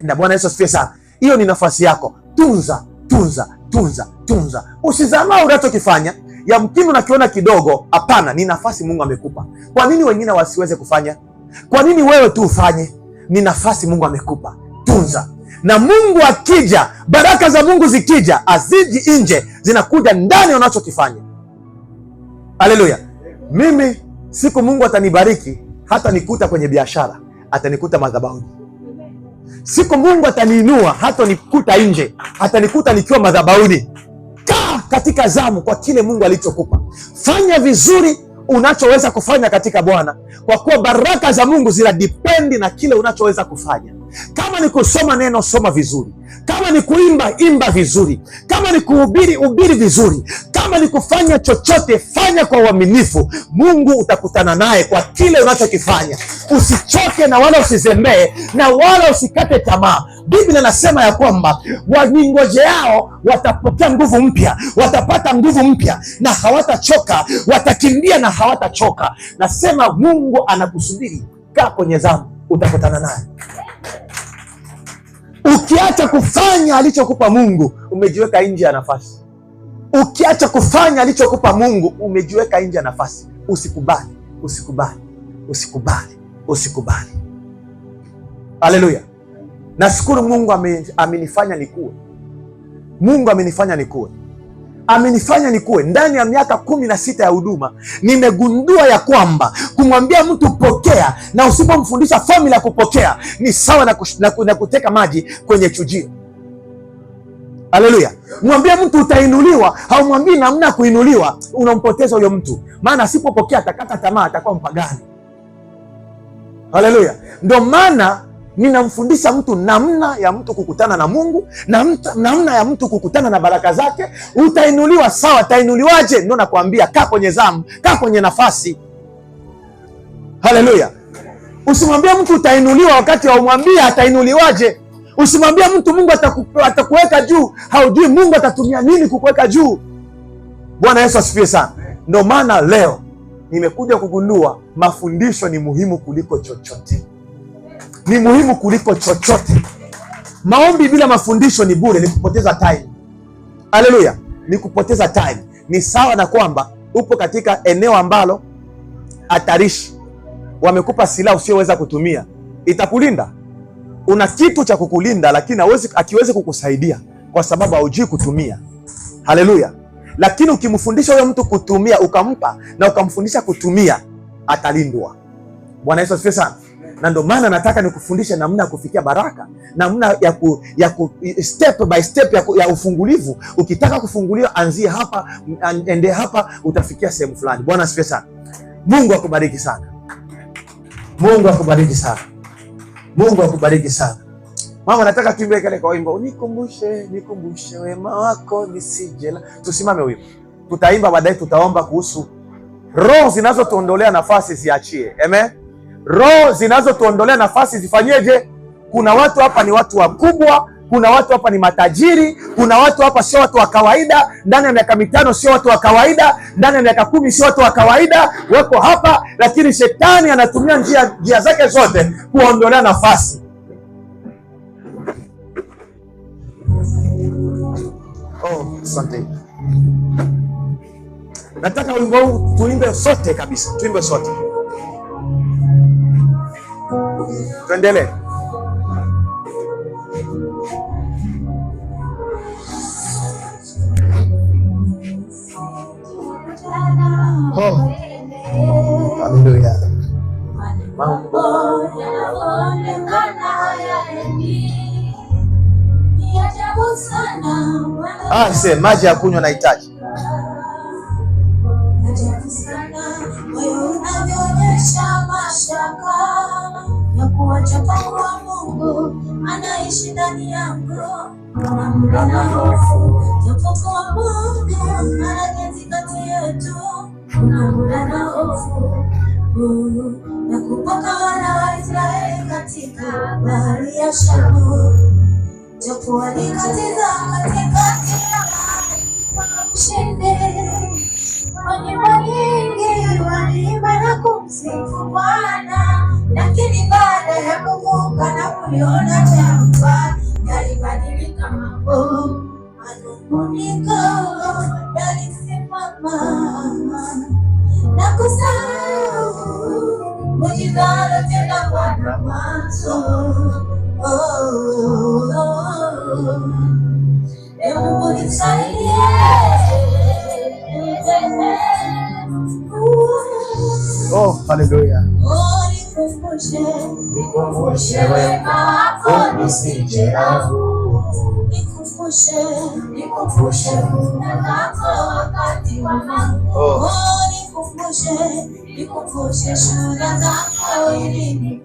Na Bwana Yesu asifiwe sana. Hiyo ni nafasi yako. Tunza, tunza, tunza, tunza. Usizamau unachokifanya. Yamkini unakiona kidogo. Hapana, ni nafasi Mungu amekupa. Kwa nini wengine wasiweze kufanya? Kwa nini wewe tu ufanye? Ni nafasi Mungu amekupa. Tunza. Na Mungu akija, baraka za Mungu zikija, aziji nje, zinakuja ndani unachokifanya. Haleluya. Mimi siku Mungu atanibariki, hata nikuta kwenye biashara, atanikuta madhabahuni. Siku Mungu ataniinua, hata nikuta nje, atanikuta nikiwa madhabahuni. Kaa katika zamu kwa kile Mungu alichokupa. Fanya vizuri unachoweza kufanya katika Bwana, kwa kuwa baraka za Mungu zinadipendi na kile unachoweza kufanya. Kama ni kusoma neno, soma vizuri. Kama ni kuimba, imba vizuri. Kama ni kuhubiri, hubiri vizuri. Kama ni kufanya chochote, fanya kwa uaminifu. Mungu utakutana naye kwa kile unachokifanya. Usichoke na wala usizembee na wala usikate tamaa. Biblia inasema ya kwamba waningojeao watapokea nguvu mpya, watapata nguvu mpya na hawatachoka, watakimbia na hawatachoka. Nasema Mungu anakusubiri. Kaa kwenye zamu, utakutana naye. Ukiacha kufanya alichokupa Mungu, umejiweka nje ya nafasi. Ukiacha kufanya alichokupa Mungu, umejiweka nje ya nafasi. Usikubali, usikubali, usikubali, usikubali. Haleluya. Nashukuru Mungu amenifanya nikue. Mungu amenifanya nikue. Amenifanya nikue. Ndani ya miaka 16 ya huduma, nimegundua ya kwamba kumwambia mtu pokea, na usipomfundisha formula ya kupokea, ni sawa na kuteka maji kwenye chujio. Haleluya. Mwambie mtu utainuliwa, haumwambii namna ya kuinuliwa, unampoteza huyo mtu. Maana asipopokea atakata tamaa, atakuwa mpagani. Haleluya. Ndio maana ninamfundisha mtu namna ya mtu kukutana na Mungu, namna ya mtu kukutana na baraka zake. Utainuliwa, sawa. Utainuliwaje? Ndio nakwambia, kaa kwenye zamu, kaa kwenye nafasi. Haleluya. Usimwambie mtu utainuliwa wakati haumwambia atainuliwaje. Usimwambie mtu Mungu atakuweka juu, haujui Mungu atatumia nini kukuweka juu. Bwana Yesu asifiwe sana. Ndio maana leo nimekuja kugundua mafundisho ni muhimu kuliko chochote. Ni muhimu kuliko chochote. Maombi bila mafundisho ni bure, ni kupoteza time. Haleluya. Ni kupoteza time. Ni sawa na kwamba upo katika eneo ambalo hatarishi, wamekupa silaha usiyoweza kutumia. Itakulinda? Una kitu cha kukulinda, lakini akiwezi kukusaidia kwa sababu haujui kutumia. Haleluya. Lakini ukimfundisha huyo mtu kutumia, ukampa na ukamfundisha kutumia, atalindwa. Bwana Yesu asifiwe sana. Na ndio maana nataka nikufundishe namna ya kufikia baraka, namna ya step by step ya ufungulivu. Ukitaka kufunguliwa, anzie hapa, ende hapa, utafikia sehemu fulani. Bwana asifiwe sana. Mungu akubariki sana. Mungu akubariki sana. Mungu akubariki sana. Mama, nataka tuimbe kale kwa wimbo, unikumbushe, nikumbushe wema wako nisijela. Tusimame wimbo. Tutaimba baadaye, tutaomba kuhusu roho zinazotuondolea nafasi ziachie. Amen. Roho zinazotuondolea nafasi zifanyeje? Kuna watu hapa ni watu wakubwa, kuna watu hapa ni matajiri, kuna watu hapa sio watu wa kawaida. Ndani ya miaka 5 sio watu wa kawaida, ndani ya miaka 10 sio watu wa kawaida. Wako hapa, lakini shetani anatumia njia zake zote kuondolea nafasi. Oh, asante. Nataka wimbo huu tuimbe sote kabisa, tuimbe sote. Tuendelee. Oh. Haleluya. Maji ya kunywa nahitaji. Ya kuacha kwa Mungu anaishi ndani yangu, kuna na hofu japokuwa Mungu anajenzi kati yetu, kuna na hofu ya kupaka wana wa Israeli katika bahari ya Shamu, japo walikatiza katikati ya maji ushindi. Nyimbo nyingi waliimba na kumsifu Bwana. lakini baada ya kuvuka na kuliona jangwa yalibadilika mambo, manunguniko yalisimama na kusahau mujizalo tena wana mwanzo. Mungu nisaidie, haleluya. Nikumbushe wema wako nisijehau, nikumbushe muda wako wakati wa mambo, nikumbushe shuhuda zako ili